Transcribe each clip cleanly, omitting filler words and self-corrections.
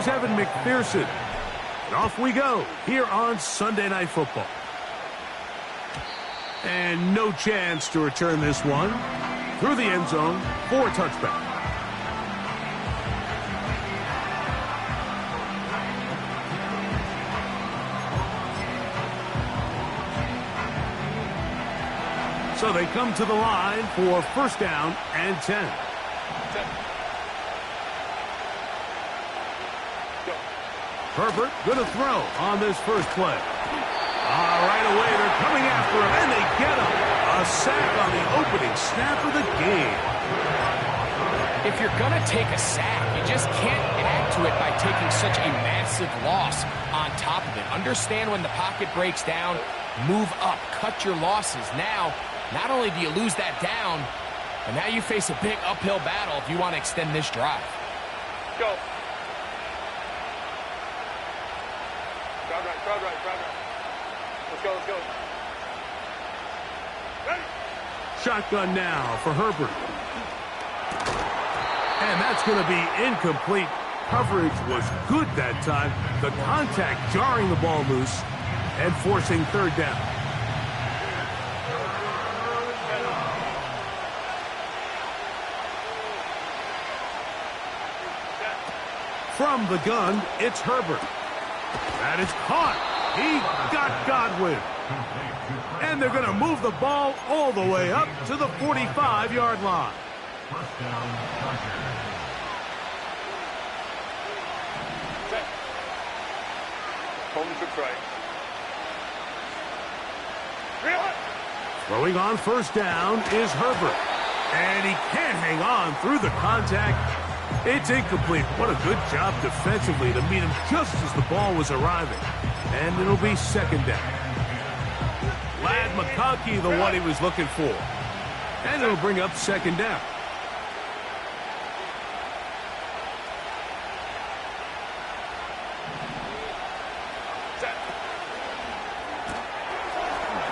Here's Evan McPherson. And off we go here on Sunday Night Football. And no chance to return this one through the end zone for a touchback. So they come to the line for first down and 10. Herbert going to throw on this first play. Right away, they're coming after him, and they get him. A sack on the opening snap of the game. If you're going to take a sack, you just can't add to it by taking such a massive loss on top of it. Understand when the pocket breaks down, move up, cut your losses. Now, not only do you lose that down, but now you face a big uphill battle if you want to extend this drive. Go. Crowd right. Let's go. Ready? Shotgun now for Herbert. And that's going to be incomplete. Coverage was good that time. The contact jarring the ball loose and forcing third down. From the gun, it's Herbert. That is caught. He got Godwin. And they're going to move the ball all the way up to the 45-yard line. First down, Chargers. Home to try. Throwing on first down is Herbert. And he can't hang on through the contact. It's incomplete. What a good job defensively to meet him just as the ball was arriving. And it'll be second down. Ladd McConkey, the one he was looking for. And it'll bring up second down.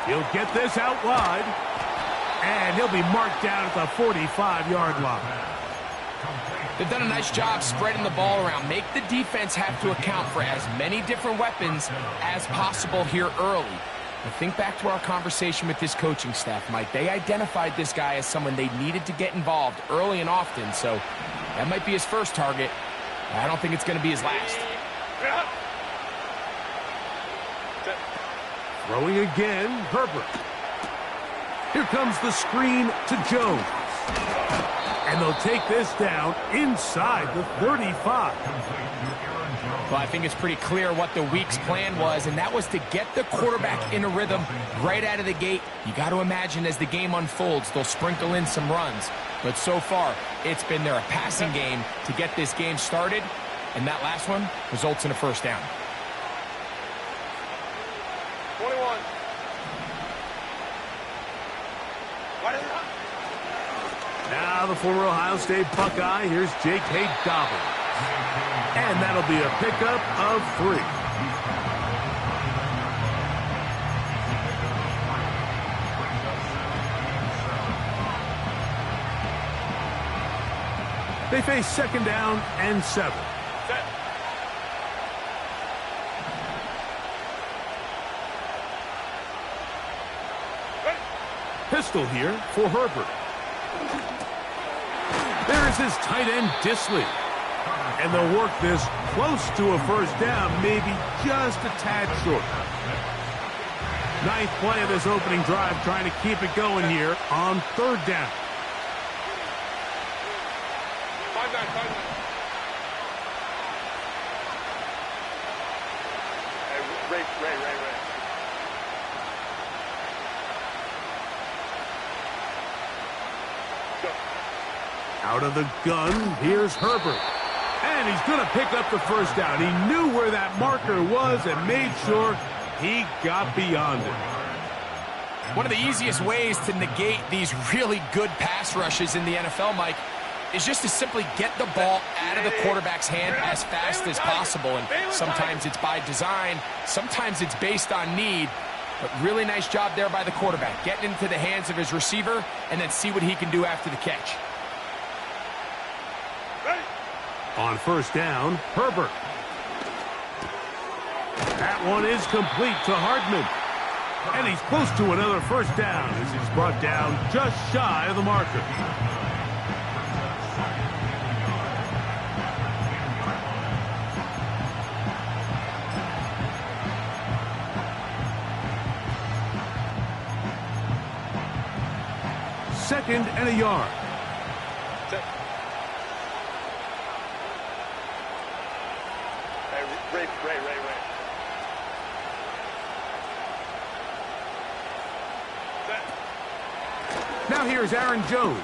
He'll get this out wide. And he'll be marked down at the 45-yard line. They've done a nice job spreading the ball around. Make the defense have to account for as many different weapons as possible here early. And think back to our conversation with this coaching staff, Mike. They identified this guy as someone they needed to get involved early and often. So that might be his first target. I don't think it's going to be his last. Throwing again, Herbert. Here comes the screen to Jones. And they'll take this down inside the 35. Well, I think it's pretty clear what the week's plan was, and that was to get the quarterback in a rhythm right out of the gate. You got to imagine as the game unfolds, they'll sprinkle in some runs. But so far, it's been their passing game to get this game started, and that last one results in a first down. 21. Now the former Ohio State Buckeye, here's Jake Hay-Dobbins. And that'll be a pickup of 3. They face second down and 7. Set. Pistol here for Herbert. There is his tight end, Dissly. And they'll work this close to a first down, maybe just a tad short. Ninth play of this opening drive, trying to keep it going here on third down. 5-9. Hey, Ray. Out of the gun, here's Herbert. And he's going to pick up the first down. He knew where that marker was and made sure he got beyond it. One of the easiest ways to negate these really good pass rushes in the NFL, Mike, is just to simply get the ball out of the quarterback's hand as fast as possible. And sometimes it's by design, sometimes it's based on need. But really nice job there by the quarterback, getting into the hands of his receiver and then see what he can do after the catch. On first down, Herbert. That one is complete to Hardman. And he's close to another first down as he's brought down just shy of the marker. Second and a yard. Ray. Now here's Aaron Jones.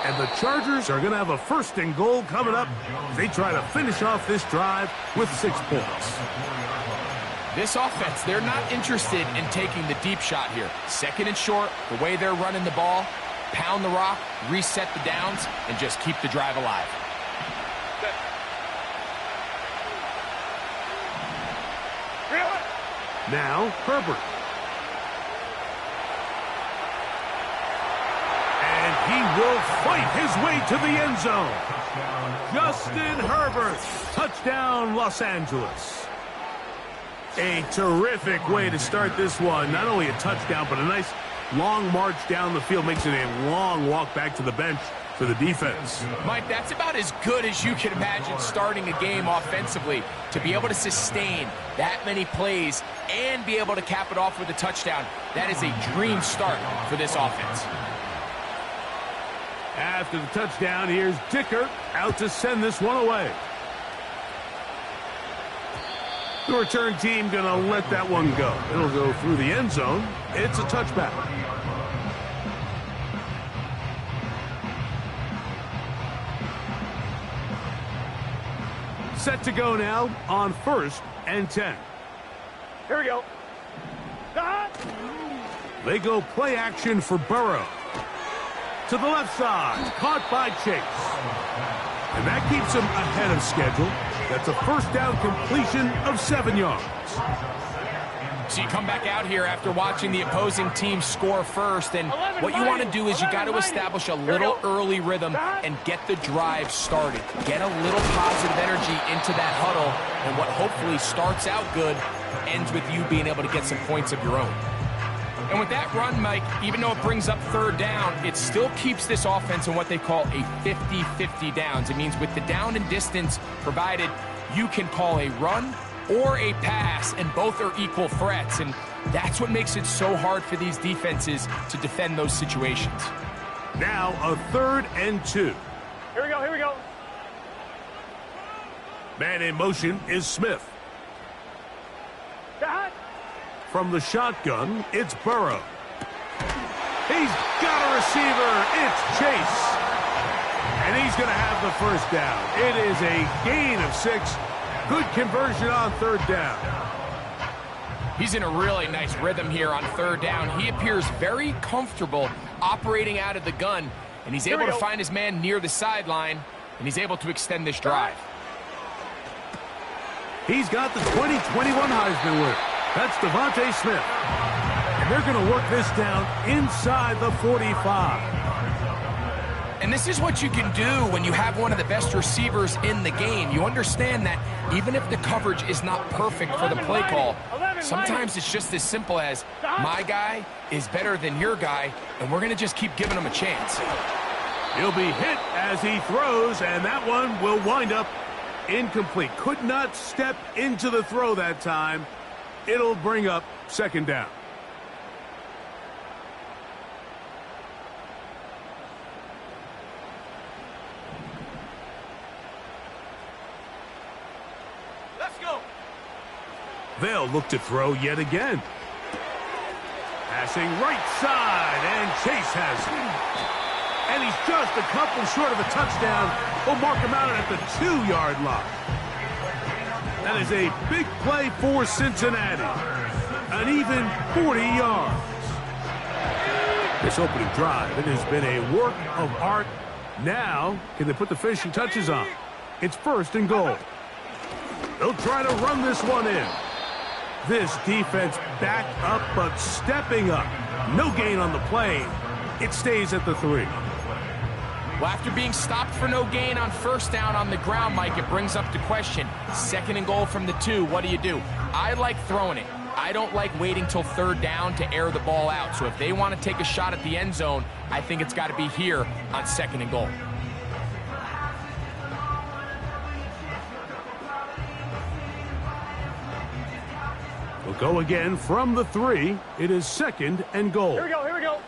And the Chargers are going to have a first and goal coming up. They try to finish off this drive with 6 points. This offense, they're not interested in taking the deep shot here. Second and short, the way they're running the ball, pound the rock, reset the downs, and just keep the drive alive. Now, Herbert. And he will fight his way to the end zone. Justin Herbert. Touchdown, Los Angeles. A terrific way to start this one. Not only a touchdown, but a nice long march down the field. Makes it a long walk back to the bench for the defense. Mike, that's about as good as you can imagine starting a game offensively. To be able to sustain that many plays and be able to cap it off with a touchdown, that is a dream start for this offense. After the touchdown, here's Dicker out to send this one away. The return team going to let that one go. It'll go through the end zone. It's a touchback. Set to go now on 1st and 10. Here we go. They go play action for Burrow. To the left side, caught by Chase. And that keeps him ahead of schedule. That's a first down completion of 7 yards. So you come back out here after watching the opposing team score first, and what you want to do is you got to establish a little early rhythm and get the drive started. Get a little positive energy into that huddle, and what hopefully starts out good ends with you being able to get some points of your own. And with that run, Mike, even though it brings up 3rd down, it still keeps this offense in what they call a 50-50 downs. It means with the down and distance provided, you can call a run or a pass, and both are equal threats. And that's what makes it so hard for these defenses to defend those situations. Now a 3rd and 2. Here we go. Man in motion is Smith. From the shotgun, it's Burrow. He's got a receiver. It's Chase. And he's going to have the first down. It is a gain of 6. Good conversion on 3rd down. He's in a really nice rhythm here on 3rd down. He appears very comfortable operating out of the gun, and he's able to find his man near the sideline, and he's able to extend this drive. He's got the 2021 Heisman winner. That's Devontae Smith. And they're going to work this down inside the 45. And this is what you can do when you have one of the best receivers in the game. You understand that even if the coverage is not perfect for the play call, sometimes it's just as simple as my guy is better than your guy, and we're going to just keep giving him a chance. He'll be hit as he throws, and that one will wind up incomplete. Could not step into the throw that time. It'll bring up 2nd down. Let's go. They'll look to throw yet again. Passing right side, and Chase has it. And he's just a couple short of a touchdown. We'll mark him out at the 2-yard line. That is a big play for Cincinnati. An even 40 yards. This opening drive, it has been a work of art. Now, can they put the finishing touches on? It's 1st and goal. They'll try to run this one in. This defense back up, but stepping up. No gain on the play. It stays at the 3. Well, after being stopped for no gain on first down on the ground, Mike, it brings up the question. 2nd and goal from the 2, what do? I like throwing it. I don't like waiting till 3rd down to air the ball out. So if they want to take a shot at the end zone, I think it's got to be here on 2nd and goal. We'll go again from the 3. It is 2nd and goal. Here we go, here we go.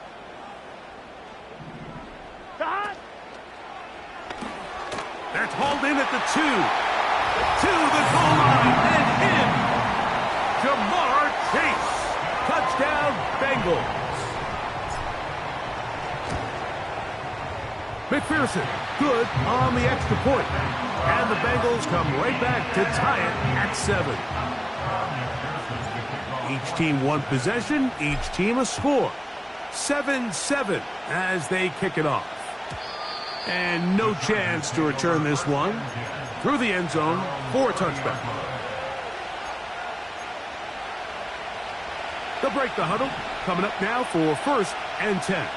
That's hauled in at the 2. To the goal line and in. Jamar Chase. Touchdown, Bengals. McPherson, good on the extra point. And the Bengals come right back to tie it at 7. Each team one possession, each team a score. 7-7 as they kick it off. And no chance to return this one through the end zone for a touchback. They'll break the huddle. Coming up now for 1st and 10.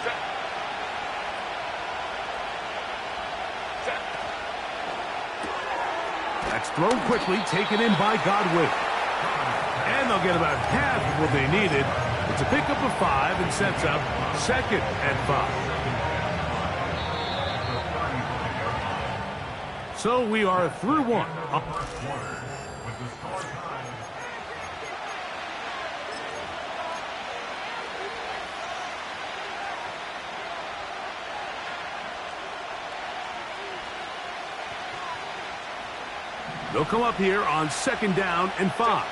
That's thrown quickly, taken in by Godwin. And they'll get about half of what they needed. It's a pickup of 5 and sets up 2nd and 5. So we are through 1. They'll come up here on 2nd down and 5.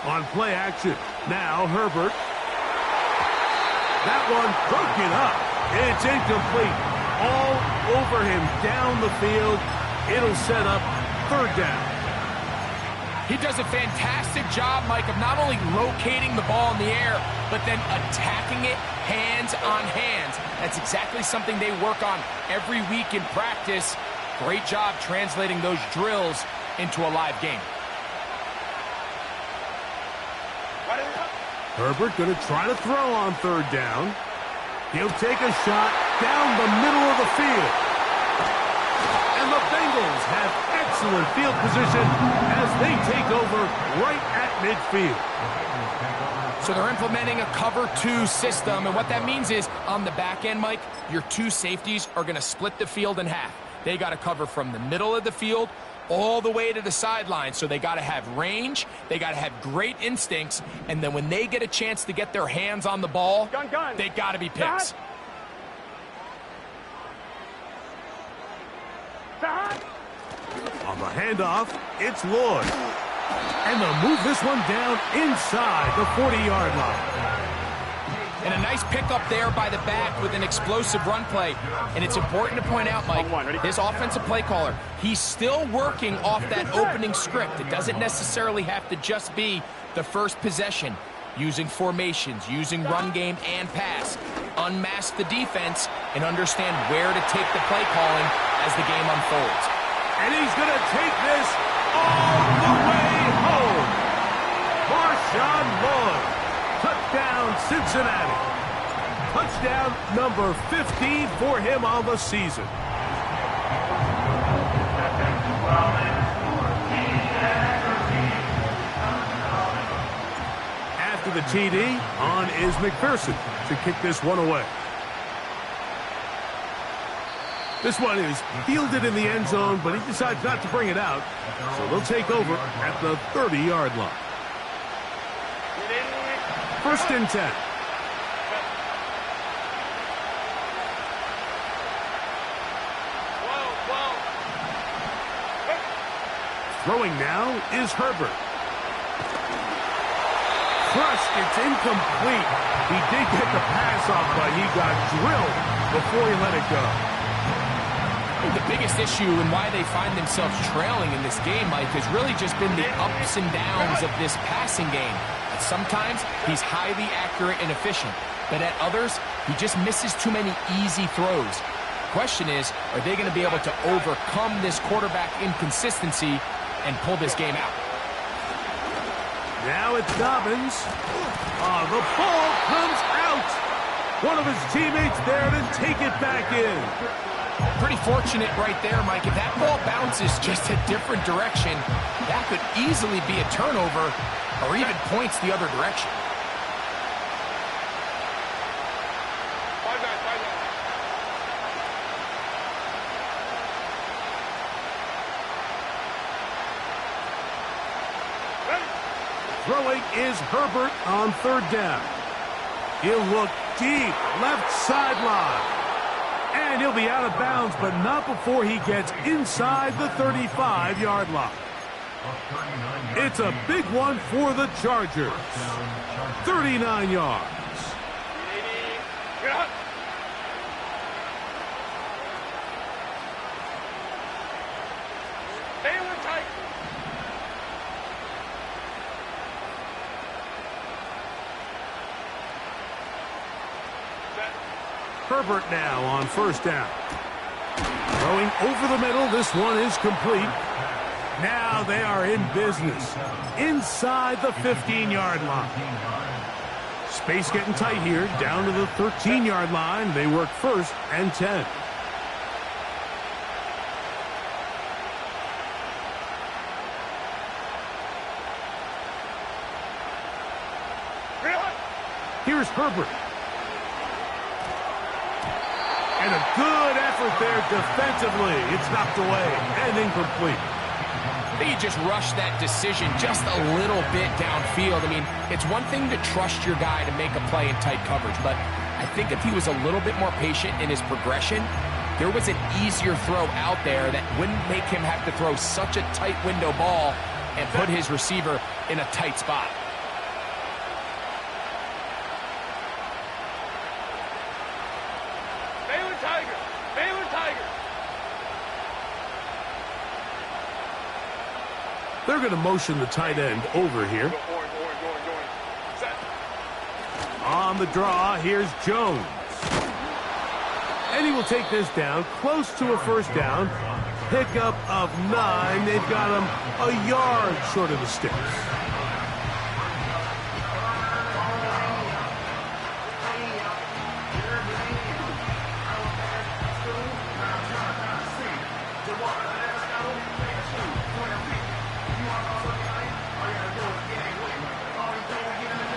On play action, now Herbert. That one broken up. It's incomplete. All over him down the field. It'll set up 3rd down. He does a fantastic job, Mike, of not only locating the ball in the air, but then attacking it hands on hands. That's exactly something they work on every week in practice. Great job translating those drills into a live game. Herbert going to try to throw on 3rd down. He'll take a shot down the middle of the field. And the Bengals have excellent field position as they take over right at midfield. So they're implementing a cover 2 system, and what that means is on the back end, Mike, your 2 safeties are going to split the field in half. They got to cover from the middle of the field all the way to the sideline. So they got to have range, they got to have great instincts, and then when they get a chance to get their hands on the ball, they got to be picks. On the handoff, it's Lloyd. And they'll move this one down inside the 40-yard line. And a nice pickup there by the back with an explosive run play. And it's important to point out, Mike, this offensive play caller, he's still working off that opening script. It doesn't necessarily have to just be the first possession. Using formations, using run game and pass. Unmask the defense and understand where to take the play calling as the game unfolds. And he's going to take this all the way home. Marshawn Lloyd. Touchdown, Cincinnati. Touchdown number 15 for him on the season. After the TD, on is McPherson to kick this one away. This one is fielded in the end zone, but he decides not to bring it out. So they'll take over at the 30-yard line. 1st and 10. Throwing now is Herbert. Crushed, it's incomplete. He did get the pass off, but he got drilled before he let it go. I think the biggest issue and why they find themselves trailing in this game, Mike, has really just been the ups and downs of this passing game. At sometimes, he's highly accurate and efficient, but at others, he just misses too many easy throws. The question is, are they going to be able to overcome this quarterback inconsistency and pull this game out? Now it's Dobbins. The ball comes out. One of his teammates there to take it back in. Pretty fortunate right there, Mike. If that ball bounces just a different direction, that could easily be a turnover or even points the other direction. Throwing is Herbert on third down. He'll look deep, left sideline. And he'll be out of bounds, but not before he gets inside the 35-yard line. It's a big one for the Chargers. 39 yards. Herbert now on first down. Throwing over the middle. This one is complete. Now they are in business. Inside the 15-yard line. Space getting tight here. Down to the 13-yard line. They work first and 10. Here's Herbert. And a good effort there defensively. It's knocked away and incomplete. I think he just rushed that decision just a little bit downfield. I mean, it's one thing to trust your guy to make a play in tight coverage, but I think if he was a little bit more patient in his progression, there was an easier throw out there that wouldn't make him have to throw such a tight window ball and put his receiver in a tight spot. They're going to motion the tight end over here. On the draw, here's Jones. And he will take this down close to a first down. Pickup of 9. They've got him a yard short of the sticks.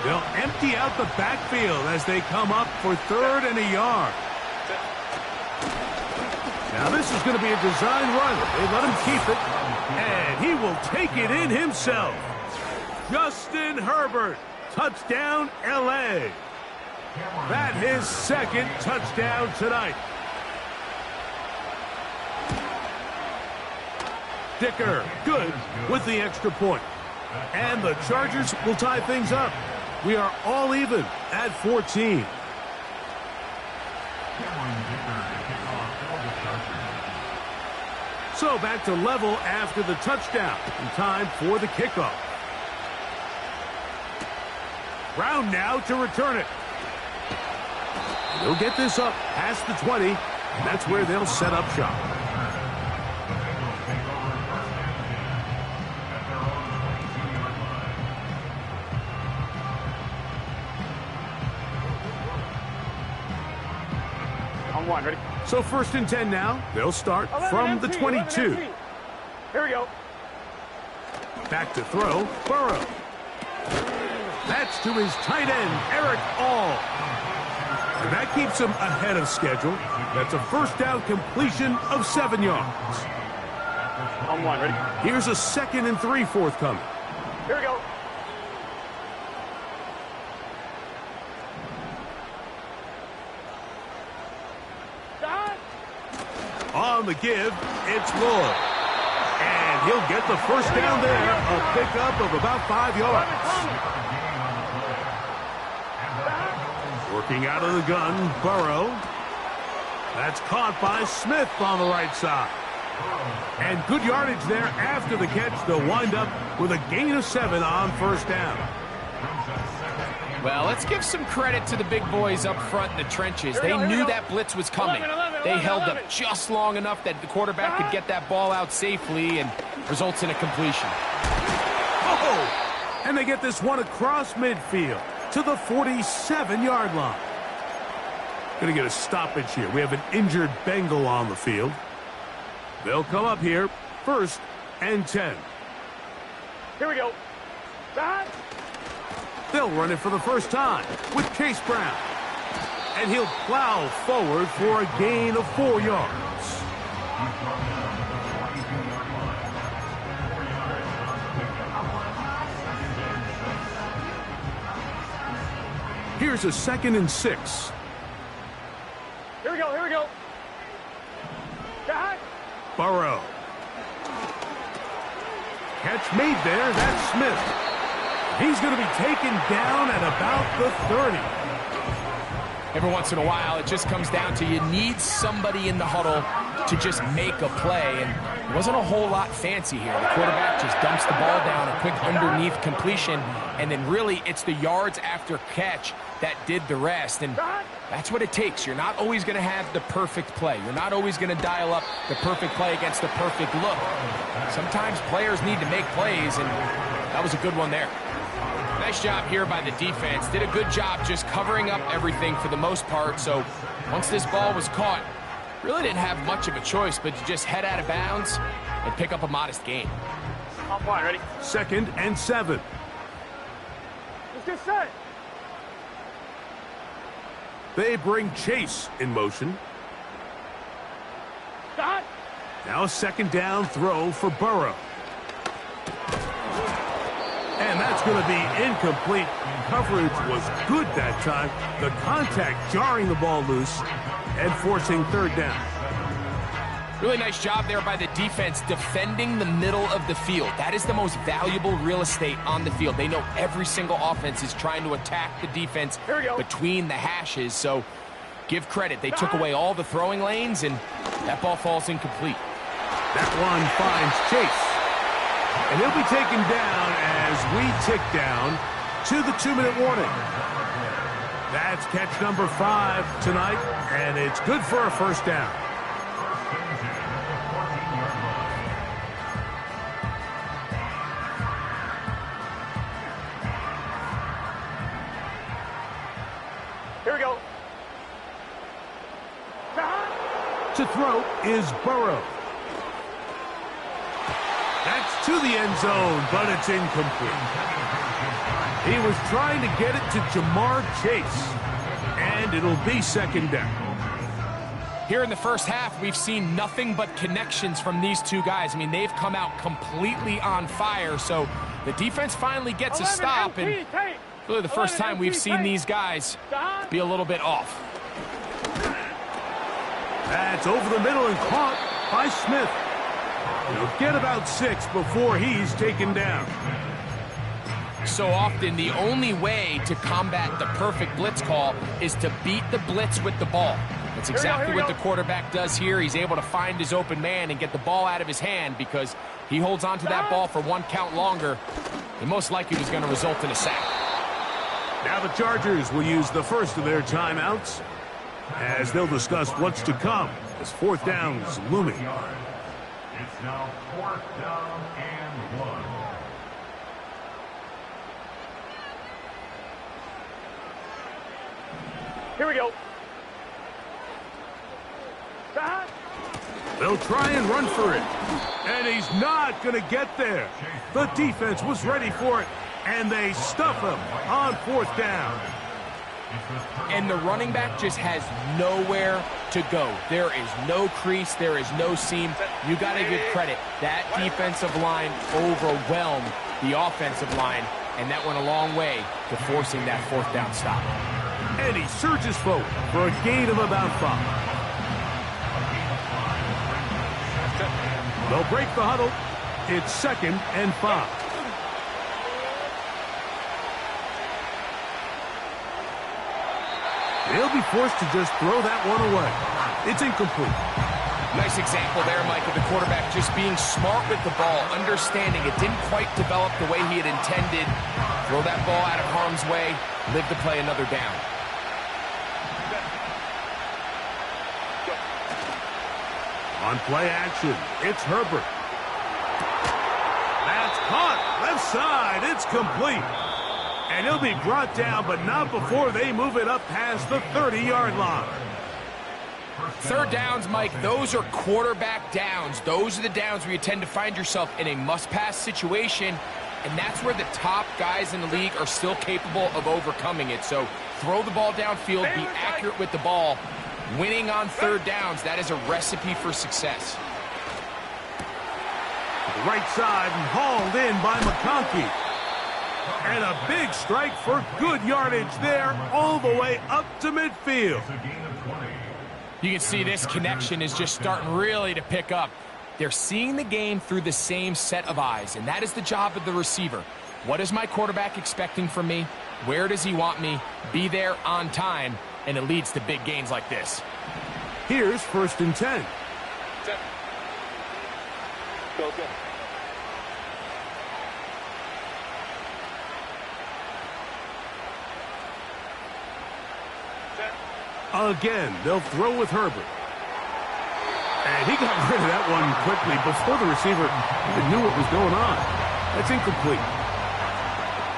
They'll empty out the backfield as they come up for third and a yard. Now this is going to be a design run. They let him keep it, and he will take it in himself. Justin Herbert, touchdown L.A. That his second touchdown tonight. Dicker, good with the extra point. And the Chargers will tie things up. We are all even at 14. So back to level after the touchdown. And time for the kickoff. Brown now to return it. They'll get this up past the 20. And that's where they'll set up shop. One, ready? So first and 10 now. They'll start from the 22. Here we go. Back to throw, Burrow. That's to his tight end, Eric All. And that keeps him ahead of schedule. That's a first down completion of 7 yards. On one, ready? Here's a 2nd and 3 forthcoming. Here we go. On the give, it's Lloyd. And he'll get the first down there, a pickup of about 5 yards. Working out of the gun, Burrow. That's caught by Smith on the right side. And good yardage there after the catch. They'll wind up with a gain of 7 on first down. Well, let's give some credit to the big boys up front in the trenches. They knew that blitz was coming. They held up just long enough that the quarterback could get that ball out safely and results in a completion. Oh! And they get this one across midfield to the 47-yard line. Going to get a stoppage here. We have an injured Bengal on the field. They'll come up here, 1st and 10. Here we go. Back. They'll run it for the first time with Chase Brown. And he'll plow forward for a gain of 4 yards. Here's a 2nd and 6. Here we go. Here we go. Back. Burrow. Catch made there. That's Smith. He's going to be taken down at about the 30. Every once in a while, it just comes down to you need somebody in the huddle to just make a play, and it wasn't a whole lot fancy here. The quarterback just dumps the ball down, a quick underneath completion, and then really it's the yards after catch that did the rest, and that's what it takes. You're not always going to have the perfect play. You're not always going to dial up the perfect play against the perfect look. Sometimes players need to make plays, and that was a good one there. Nice job here by the defense. Did a good job just covering up everything for the most part. So once this ball was caught, really didn't have much of a choice but to just head out of bounds and pick up a modest gain. On point, ready? 2nd and 7. Let's get set. They bring Chase in motion. Back. Now a 2nd down throw for Burrow. And that's going to be incomplete. Coverage was good that time. The contact jarring the ball loose and forcing 3rd down. Really nice job there by the defense defending the middle of the field. That is the most valuable real estate on the field. They know every single offense is trying to attack the defense between the hashes. So give credit. They took away all the throwing lanes, and that ball falls incomplete. That one finds Chase. And he'll be taken down as we tick down to the 2-minute warning. That's catch number 5 tonight, and it's good for a first down. Here we go. To throw is Burrow. That's to the end zone, but it's incomplete. He was trying to get it to Jamar Chase, and it'll be 2nd down. Here in the first half, we've seen nothing but connections from these two guys. I mean, they've come out completely on fire, so the defense finally gets a stop, and really the first time we've seen these guys be a little bit off. That's over the middle and caught by Smith. He'll get about 6 before he's taken down. So often, the only way to combat the perfect blitz call is to beat the blitz with the ball. That's exactly what the quarterback does here. He's able to find his open man and get the ball out of his hand because he holds on to that ball for 1 count longer. And most likely was going to result in a sack. Now the Chargers will use the first of their timeouts as they'll discuss what's to come as 4th down is looming. It's now 4th down and 1. Here we go. They'll try and run for it. And he's not going to get there. The defense was ready for it, and they stuff him on 4th down. And the running back just has nowhere to go. There is no crease. There is no seam. You got to give credit. That defensive line overwhelmed the offensive line, and that went a long way to forcing that 4th down stop. And he surges forward for a gain of about 5. They'll break the huddle. It's 2nd and 5. They'll be forced to just throw that one away. It's incomplete. Nice example there, Mike, of the quarterback just being smart with the ball, understanding it didn't quite develop the way he had intended. Throw that ball out of harm's way, live to play another down. On play action, it's Herbert. That's caught. Left side, it's complete. And he'll be brought down, but not before they move it up past the 30-yard line. Third downs, Mike, those are quarterback downs. Those are the downs where you tend to find yourself in a must-pass situation, and that's where the top guys in the league are still capable of overcoming it. So throw the ball downfield, be accurate with the ball. Winning on third downs, that is a recipe for success. Right side and hauled in by McConkey. And a big strike for good yardage there all the way up to midfield. You can see this connection is just starting really to pick up. They're seeing the game through the same set of eyes, and that is the job of the receiver. What is my quarterback expecting from me? Where does he want me? Be there on time, and it leads to big gains like this. Here's 1st and 10. Go. Again, they'll throw with Herbert. And he got rid of that one quickly before the receiver even knew what was going on. That's incomplete.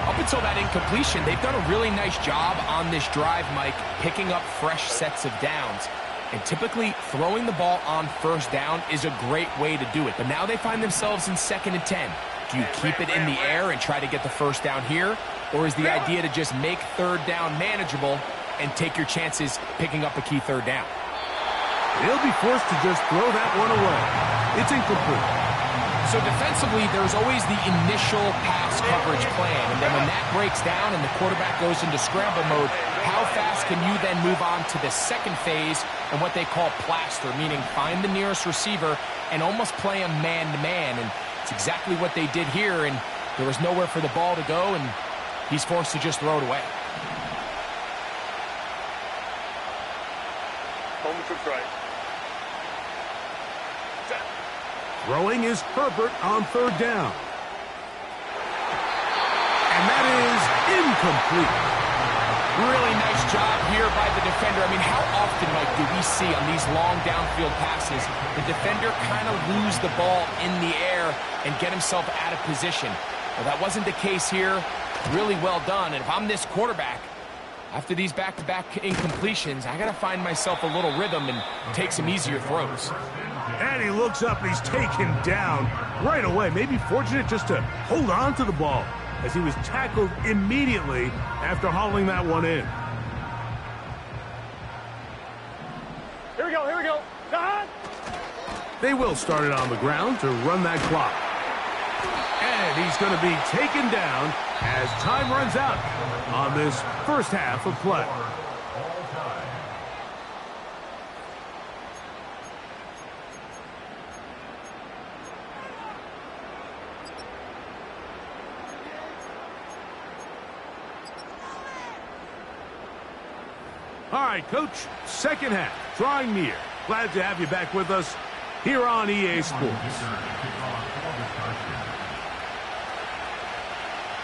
Up until that incompletion, they've done a really nice job on this drive, Mike, picking up fresh sets of downs. And typically, throwing the ball on first down is a great way to do it. But now they find themselves in 2nd and 10. Do you keep it in the air and try to get the first down here? Or is the idea to just make third down manageable and take your chances picking up a key third down? They'll be forced to just throw that one away. It's incomplete. So defensively, there's always the initial pass coverage plan, and then when that breaks down and the quarterback goes into scramble mode, how fast can you then move on to the second phase and what they call plaster, meaning find the nearest receiver and almost play them man-to-man, and it's exactly what they did here, and there was nowhere for the ball to go, and he's forced to just throw it away. Home trips right. Throwing is Herbert on 3rd down. And that is incomplete. Really nice job here by the defender. I mean, how often, Mike, do we see on these long downfield passes the defender kind of lose the ball in the air and get himself out of position? Well, that wasn't the case here. Really well done. And if I'm this quarterback, after these back-to-back incompletions, I got to find myself a little rhythm and take some easier throws. And he looks up and he's taken down right away. Maybe fortunate just to hold on to the ball as he was tackled immediately after hauling that one in. Here we go. God! They will start it on the ground to run that clock. And he's going to be taken down as time runs out on this first half of play. All right, Coach, second half, drawing near. Glad to have you back with us here on EA Sports.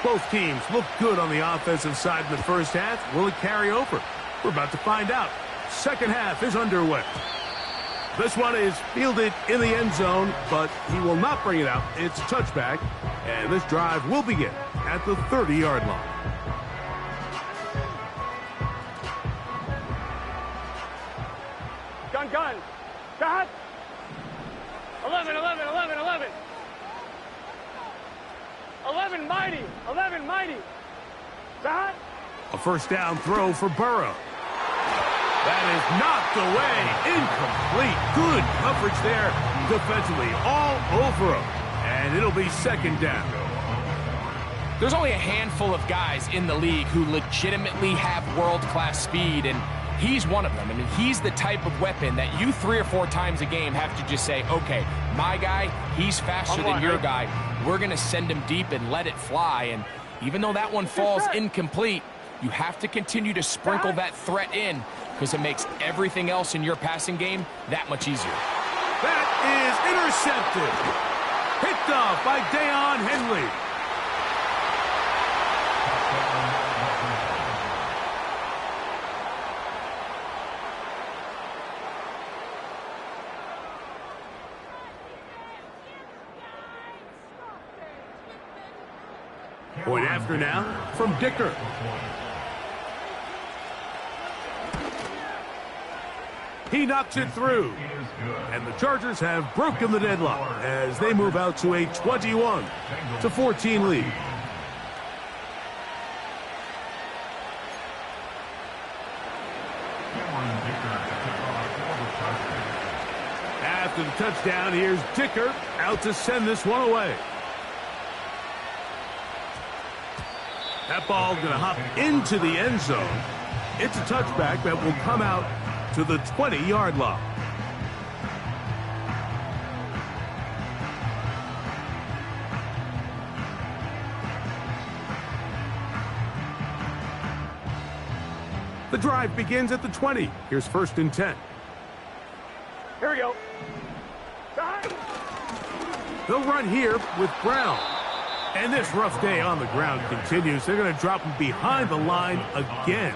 Both teams look good on the offensive side in the first half. Will it carry over? We're about to find out. Second half is underway. This one is fielded in the end zone, but he will not bring it out. It's a touchback, and this drive will begin at the 30-yard line. Gun. God! 11. 11 mighty. God! A first down throw for Burrow. That is knocked away. Incomplete. Good coverage there defensively. All over him. And it'll be second down. There's only a handful of guys in the league who legitimately have world-class speed, and he's one of them. I mean, he's the type of weapon that you 3 or 4 times a game have to just say, okay, my guy, he's faster than your guy. We're going to send him deep and let it fly. And even though that one falls incomplete, you have to continue to sprinkle that threat in because it makes everything else in your passing game that much easier. That is intercepted. Picked off by Deion Henley. Point after now from Dicker. He knocks it through. And the Chargers have broken the deadlock as they move out to a 21-14 lead. After the touchdown, here's Dicker out to send this one away. That ball going to hop into the end zone. It's a touchback that will come out to the 20-yard line. The drive begins at the 20. Here's 1st and 10. Here we go. They'll run here with Brown. And this rough day on the ground continues. They're going to drop him behind the line again.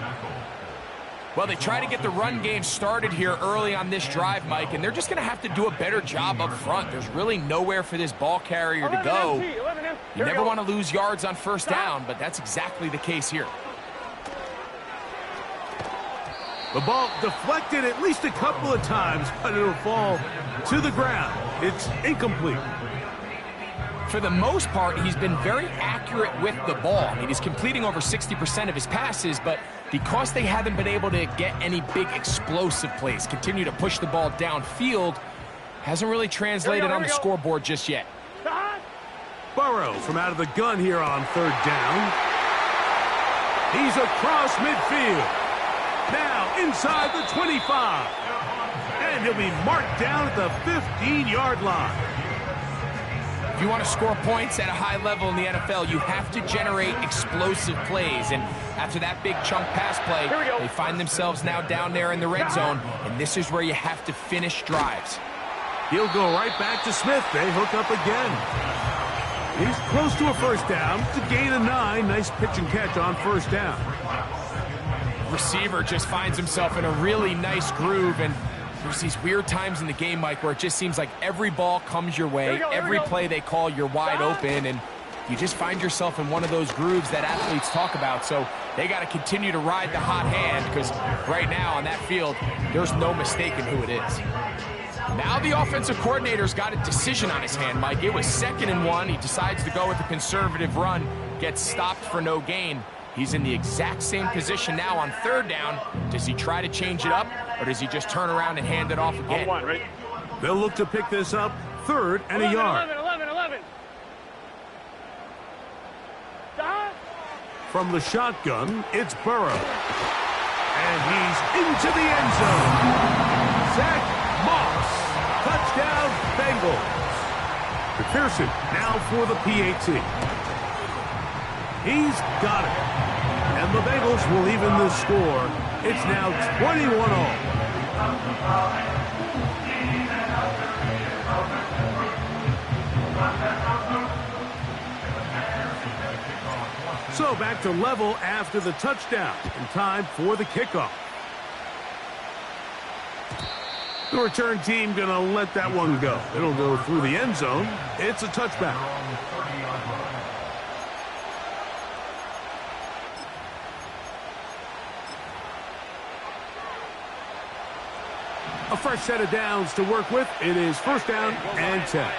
Well, they try to get the run game started here early on this drive, Mike, and they're just going to have to do a better job up front. There's really nowhere for this ball carrier to go. You never want to lose yards on 1st down, but that's exactly the case here. The ball deflected at least a couple of times, but it'll fall to the ground. It's incomplete. For the most part, he's been very accurate with the ball. I mean, he's completing over 60% of his passes, but because they haven't been able to get any big explosive plays, continue to push the ball downfield, hasn't really translated on the scoreboard just yet. Burrow from out of the gun here on 3rd down. He's across midfield. Now inside the 25. And he'll be marked down at the 15-yard line. If you want to score points at a high level in the NFL, you have to generate explosive plays. And after that big chunk pass play, they find themselves now down there in the red zone. And this is where you have to finish drives. He'll go right back to Smith. They hook up again. He's close to a 1st down. It's a gain of 9. Nice pitch and catch on 1st down. Receiver just finds himself in a really nice groove, and there's these weird times in the game, Mike, where it just seems like every ball comes your way, every play they call, you're wide open, and you just find yourself in one of those grooves that athletes talk about. So they got to continue to ride the hot hand, because right now on that field, there's no mistaking who it is. Now the offensive coordinator's got a decision on his hand, Mike. It was 2nd and 1. He decides to go with a conservative run, gets stopped for no gain. He's in the exact same position now on 3rd down. Does he try to change it up, or does he just turn around and hand it off again? They'll look to pick this up 3rd and a yard. 11. From the shotgun, it's Burrow. And he's into the end zone. Zach Moss. Touchdown, Bengals. McPherson now for the PAT. He's got it. And the Bengals will even the score. It's now 21-all. So back to level after the touchdown. And time for the kickoff. The return team going to let that one go. It'll go through the end zone. It's a touchback. A fresh set of downs to work with. It is 1st down and 10.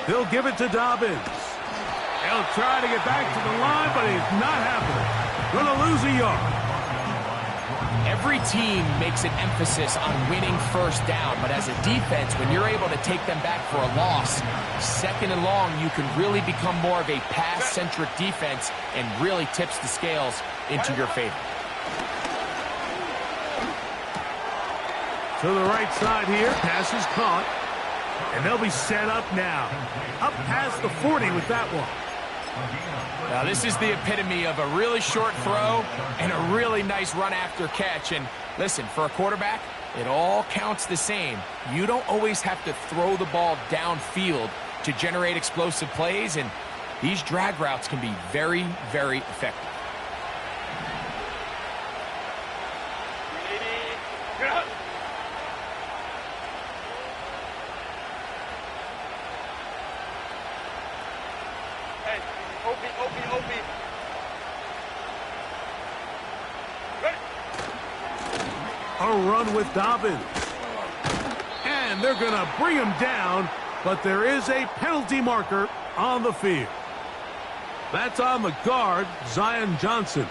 They'll give it to Dobbins. He'll try to get back to the line, but it's not happening. Going to lose a yard. Every team makes an emphasis on winning 1st down, but as a defense, when you're able to take them back for a loss, 2nd and long, you can really become more of a pass-centric defense and really tips the scales into your favor. To the right side here, pass is caught. And they'll be set up now. Up past the 40 with that one. Now, this is the epitome of a really short throw and a really nice run after catch. And listen, for a quarterback, it all counts the same. You don't always have to throw the ball downfield to generate explosive plays, and these drag routes can be very, very effective. A run with Dobbins. And they're going to bring him down, but there is a penalty marker on the field. That's on the guard, Zion Johnson.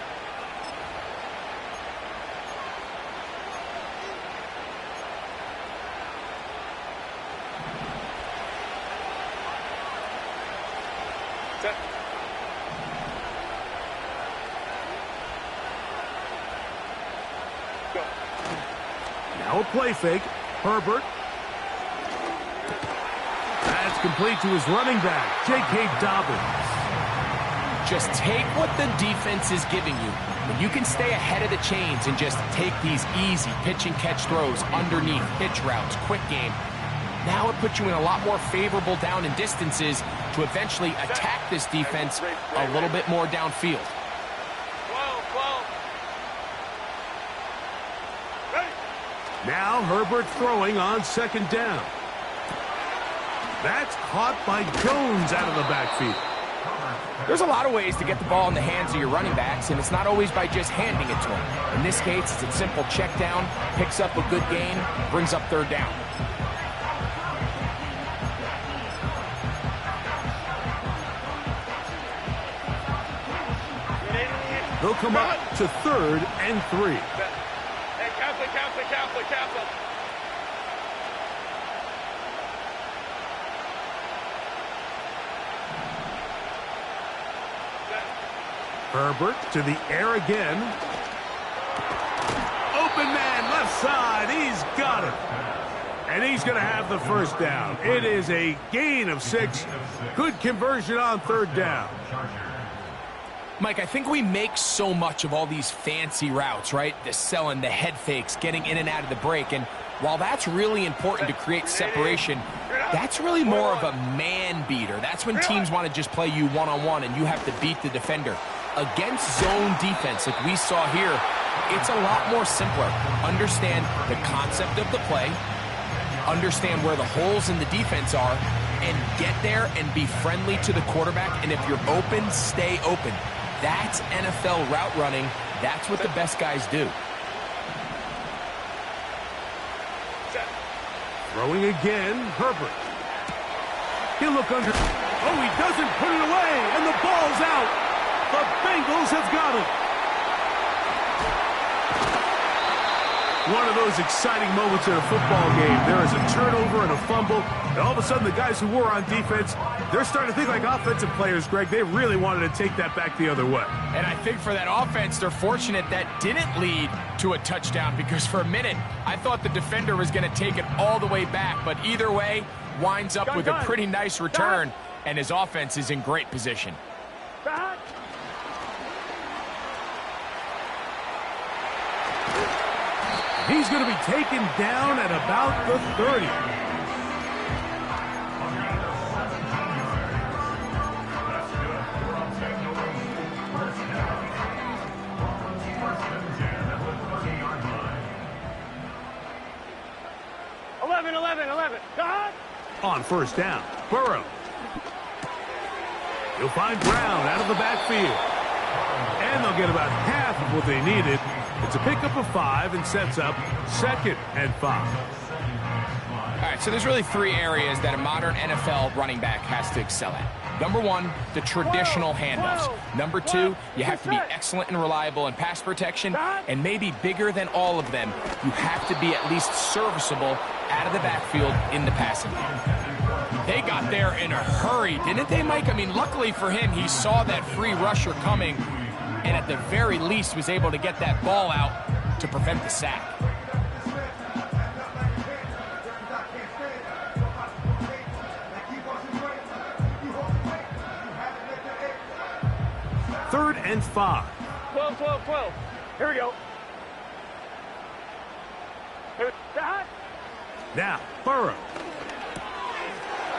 Now a play fake. Herbert. That's complete to his running back, J.K. Dobbins. Just take what the defense is giving you. When you can stay ahead of the chains and just take these easy pitch and catch throws underneath, pitch routes, quick game, now it puts you in a lot more favorable down and distances to eventually attack this defense a little bit more downfield. Now Herbert throwing on second down. That's caught by Jones out of the backfield. There's a lot of ways to get the ball in the hands of your running backs, and it's not always by just handing it to them. In this case, it's a simple check down, picks up a good gain, brings up third down. They'll come up to 3rd and 3. Herbert to the air again. Open man, left side. He's got it. And he's going to have the first down. It is a gain of 6. Good conversion on third down. Mike, I think we make so much of all these fancy routes, right? The selling, the head fakes, getting in and out of the break. And while that's really important to create separation, that's really more of a man beater. That's when teams want to just play you one-on-one and you have to beat the defender. Against zone defense like we saw here, it's a lot more simpler. Understand the concept of the play, understand where the holes in the defense are, and get there and be friendly to the quarterback. And if you're open, stay open. That's NFL route running. That's what the best guys do. Throwing again, Herbert. He'll look under. Oh, he doesn't put it away, and the ball's out. The Bengals have got it. One of those exciting moments in a football game. There is a turnover and a fumble, and all of a sudden the guys who were on defense, they're starting to think like offensive players, Greg. They really wanted to take that back the other way. And I think for that offense, they're fortunate that didn't lead to a touchdown, because for a minute, I thought the defender was going to take it all the way back. But either way, winds up with a pretty nice return, and his offense is in great position. He's going to be taken down at about the 30. On first down, Burrow. You'll find Brown out of the backfield. And they'll get about half of what they needed. It's a pickup of 5 and sets up 2nd and 5. All right, so there's really 3 areas that a modern NFL running back has to excel at. Number 1, the traditional handoffs. Number 2, you have to be excellent and reliable in pass protection. And maybe bigger than all of them, you have to be at least serviceable out of the backfield in the passing game. They got there in a hurry, didn't they, Mike? I mean, luckily for him, he saw that free rusher coming, and at the very least was able to get that ball out to prevent the sack. 3rd and 5. 12, 12, 12. Here we go. Here, that. Now, Burrow.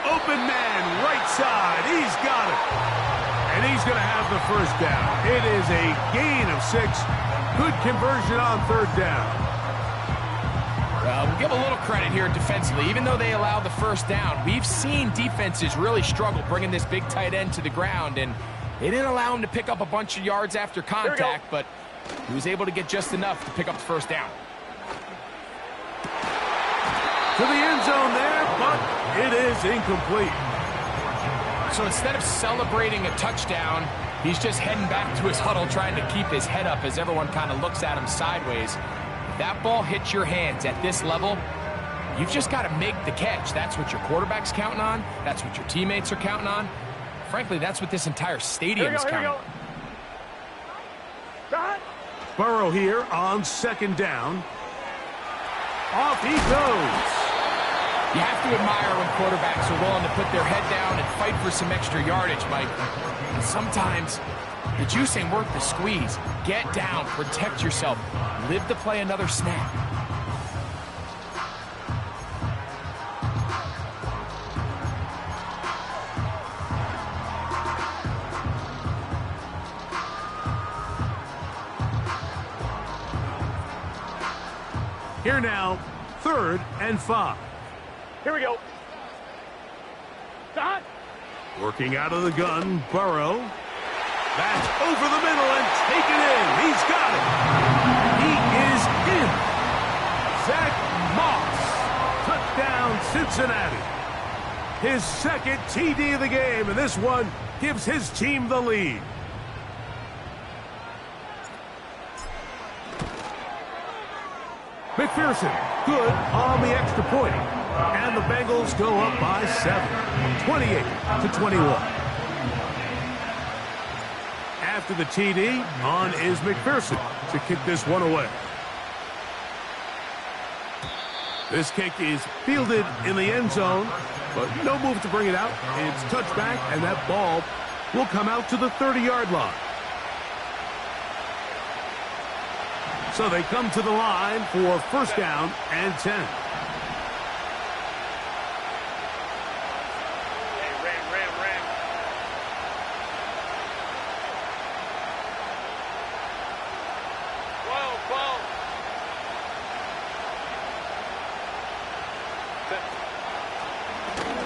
Open man, right side. He's got it. And he's going to have the first down. It is a gain of 6. Good conversion on 3rd down. We'll give a little credit here defensively. Even though they allowed the first down, we've seen defenses really struggle bringing this big tight end to the ground, and they didn't allow him to pick up a bunch of yards after contact, but he was able to get just enough to pick up the first down. To the end zone there, but it is incomplete. So instead of celebrating a touchdown, he's just heading back to his huddle trying to keep his head up as everyone kind of looks at him sideways. If that ball hits your hands at this level, you've just got to make the catch. That's what your quarterback's counting on. That's what your teammates are counting on. Frankly, that's what this entire stadium is counting on. Burrow here on 2nd down. Off he goes. You have to admire when quarterbacks are willing to put their head down and fight for some extra yardage, Mike. And sometimes the juice ain't worth the squeeze. Get down, protect yourself, live to play another snap. Here now, 3rd and 5. Here we go. Stop. Working out of the gun, Burrow. That's over the middle and taken in. He's got it. He is in. Zach Moss. Touchdown, Cincinnati. His 2nd TD of the game, and this one gives his team the lead. McPherson, good on the extra point. And the Bengals go up by 7, 28-21. After the TD, on is McPherson to kick this one away. This kick is fielded in the end zone, but no move to bring it out. It's touchback, and that ball will come out to the 30-yard line. So they come to the line for 1st down and 10.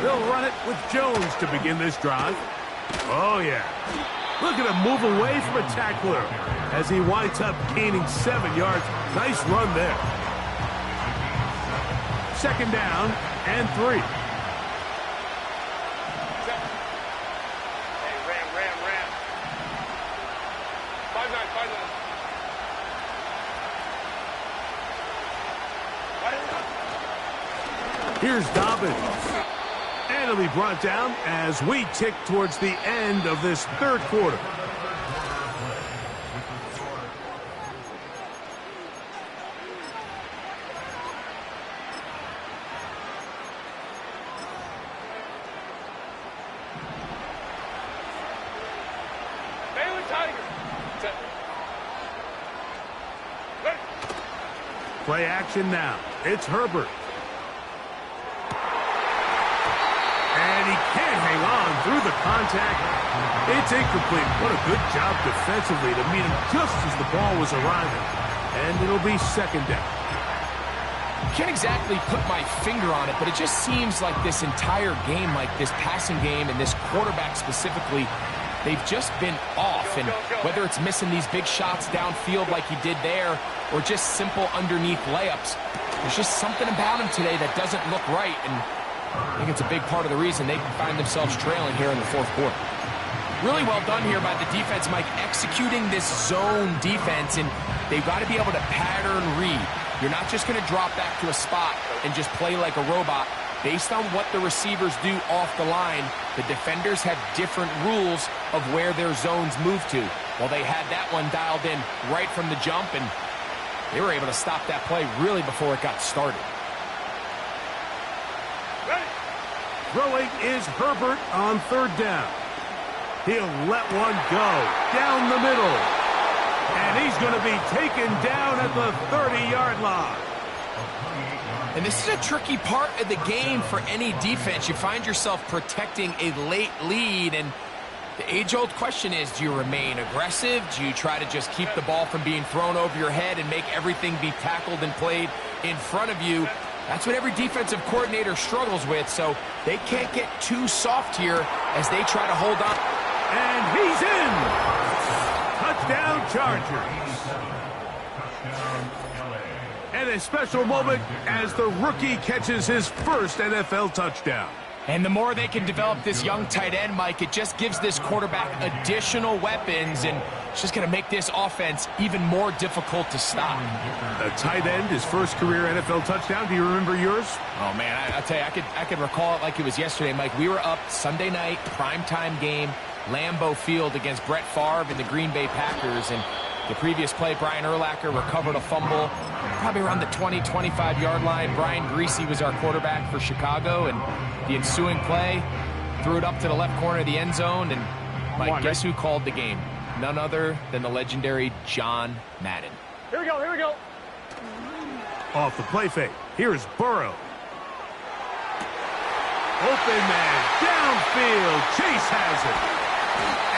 They'll run it with Jones to begin this drive. Oh, yeah. Look at him move away from a tackler as he winds up gaining 7 yards. Nice run there. 2nd down and 3. Hey, ram. 5-9. Here's Dobbins. And he'll be brought down as we tick towards the end of this 3rd quarter. Play action now. It's Herbert. And he can't hang on through the contact. It's incomplete. What a good job defensively to meet him just as the ball was arriving. And it'll be 2nd down. Can't exactly put my finger on it, but it just seems like this entire game, like this passing game and this quarterback specifically, they've just been off. And whether it's missing these big shots downfield like he did there or just simple underneath layups, there's just something about him today that doesn't look right. And I think it's a big part of the reason they can find themselves trailing here in the 4th quarter. Really well done here by the defense, Mike, executing this zone defense, and they've got to be able to pattern read. You're not just going to drop back to a spot and just play like a robot. Based on what the receivers do off the line, the defenders have different rules of where their zones move to. Well, they had that one dialed in right from the jump, and they were able to stop that play really before it got started. Throwing is Herbert on 3rd down. He'll let one go down the middle. And he's going to be taken down at the 30-yard line. And this is a tricky part of the game for any defense. You find yourself protecting a late lead, and the age-old question is, do you remain aggressive? Do you try to just keep the ball from being thrown over your head and make everything be tackled and played in front of you? That's what every defensive coordinator struggles with, so they can't get too soft here as they try to hold on. And he's in! Touchdown Chargers! And a special moment as the rookie catches his first NFL touchdown. And the more they can develop this young tight end, Mike, it just gives this quarterback additional weapons, and it's just going to make this offense even more difficult to stop. A tight end, his first career NFL touchdown. Do you remember yours? Oh, man, I'll tell you, I could recall it like it was yesterday, Mike. We were up Sunday night, primetime game, Lambeau Field against Brett Favre and the Green Bay Packers, and the previous play, Brian Urlacher recovered a fumble probably around the 20-25-yard line. Brian Greasy was our quarterback for Chicago, and the ensuing play threw it up to the left corner of the end zone, and Mike, guess who called the game? None other than the legendary John Madden. Here we go, here we go. Off the play fake. Here's Burrow. Open man, downfield. Chase has it.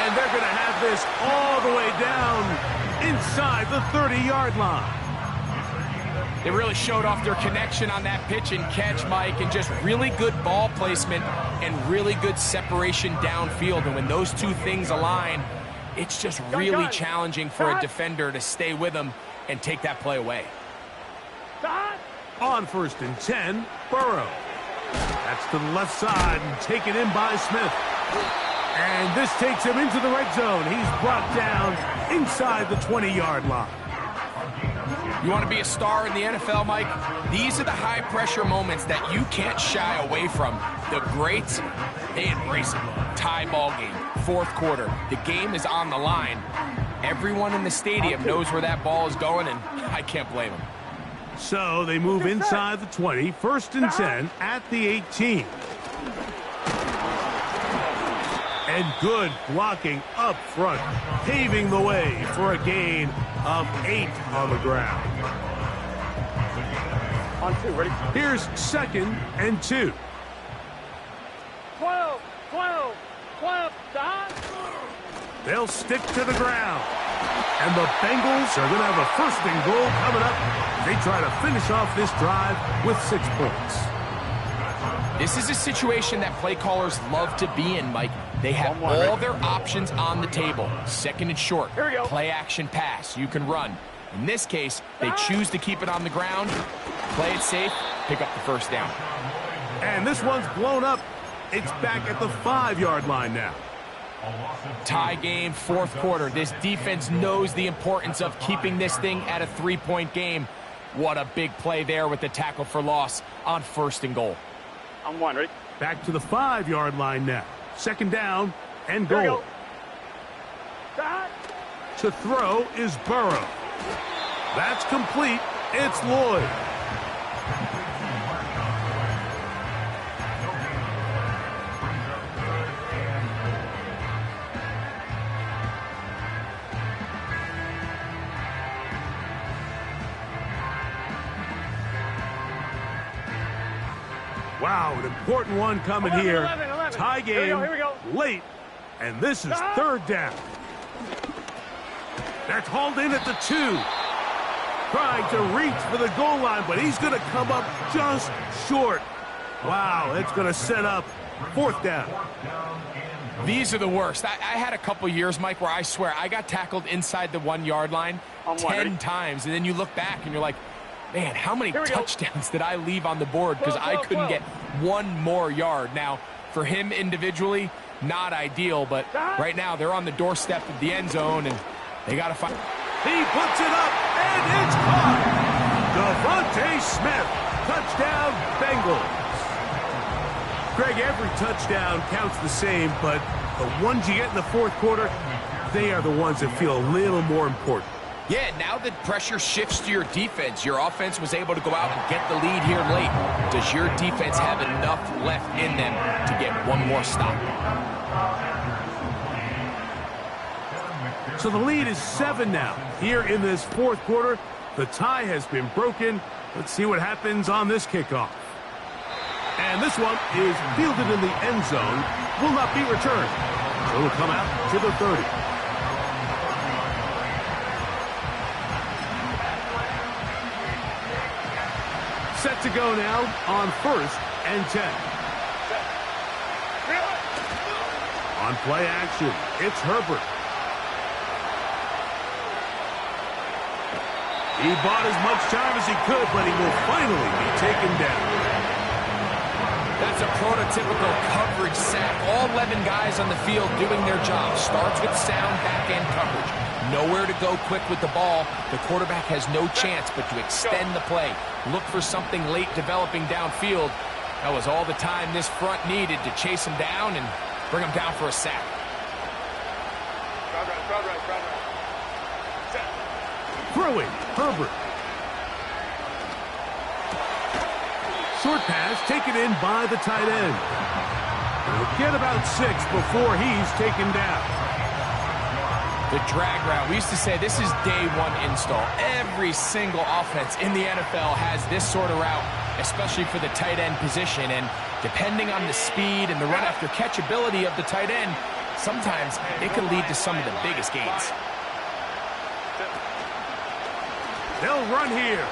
And they're going to have this all the way down inside the 30-yard line. They really showed off their connection on that pitch and catch, Mike, and just really good ball placement and really good separation downfield. And when those two things align, it's just really challenging for a defender to stay with them and take that play away. On 1st and 10, Burrow. That's to the left side and taken in by Smith. And this takes him into the red zone. He's brought down inside the 20-yard line. You want to be a star in the NFL, Mike? These are the high-pressure moments that you can't shy away from. The greats, they embrace it. Tie ball game, 4th quarter. The game is on the line. Everyone in the stadium knows where that ball is going, and I can't blame them. So they move inside the 20, 1st and 10 at the 18. And good blocking up front, paving the way for a gain of 8 on the ground. On 2, ready? Here's 2nd and 2. 12, 12, 12, They'll stick to the ground. And the Bengals are going to have a 1st and goal coming up. They try to finish off this drive with 6 points. This is a situation that play callers love to be in, Mike. They have all their options on the table. 2nd and short, play action pass, you can run. In this case, they choose to keep it on the ground, play it safe, pick up the 1st down. And this one's blown up. It's back at the 5-yard line now. Tie game, 4th quarter. This defense knows the importance of keeping this thing at a 3-point game. What a big play there with the tackle for loss on 1st and goal. On 1, ready? Back to the 5-yard line now. 2nd down and goal. To throw is Burrow. That's complete. It's Lloyd. Wow, an important one coming 11, here. 11, 11. Tie game Here we go. late, and this is 3rd down. That's hauled in at the 2. Trying to reach for the goal line, but he's going to come up just short. Wow, it's going to set up 4th down. These are the worst. I had a couple years, Mike, where I swear I got tackled inside the 1-yard line 10 times, and then you look back and you're like, man, how many touchdowns did I leave on the board because I couldn't get 1 more yard? Now, for him individually, not ideal, but right now they're on the doorstep of the end zone, and they got to find. He puts it up, and it's caught. Devontae Smith, touchdown Bengals. Greg, every touchdown counts the same, but the ones you get in the 4th quarter, they are the ones that feel a little more important. Yeah, now the pressure shifts to your defense. Your offense was able to go out and get the lead here late. Does your defense have enough left in them to get 1 more stop? So the lead is 7 now. Here in this fourth quarter, the tie has been broken. Let's see what happens on this kickoff. And this one is fielded in the end zone. Will not be returned. So it'll come out to the 30. Set to go now on 1st and 10. On play action, it's Herbert. He bought as much time as he could, but he will finally be taken down. That's a prototypical coverage sack. All 11 guys on the field doing their job. Starts with sound back-end coverage. Nowhere to go quick with the ball. The quarterback has no chance but to extend the play. Look for something late developing downfield. That was all the time this front needed to chase him down and bring him down for a sack. Throwing, Herbert. Short pass taken in by the tight end. He'll get about 6 before he's taken down. The drag route. We used to say this is day one install. Every single offense in the NFL has this sort of route, especially for the tight end position. And depending on the speed and the run after catch ability of the tight end, sometimes it can lead to some of the biggest gains. They'll run here.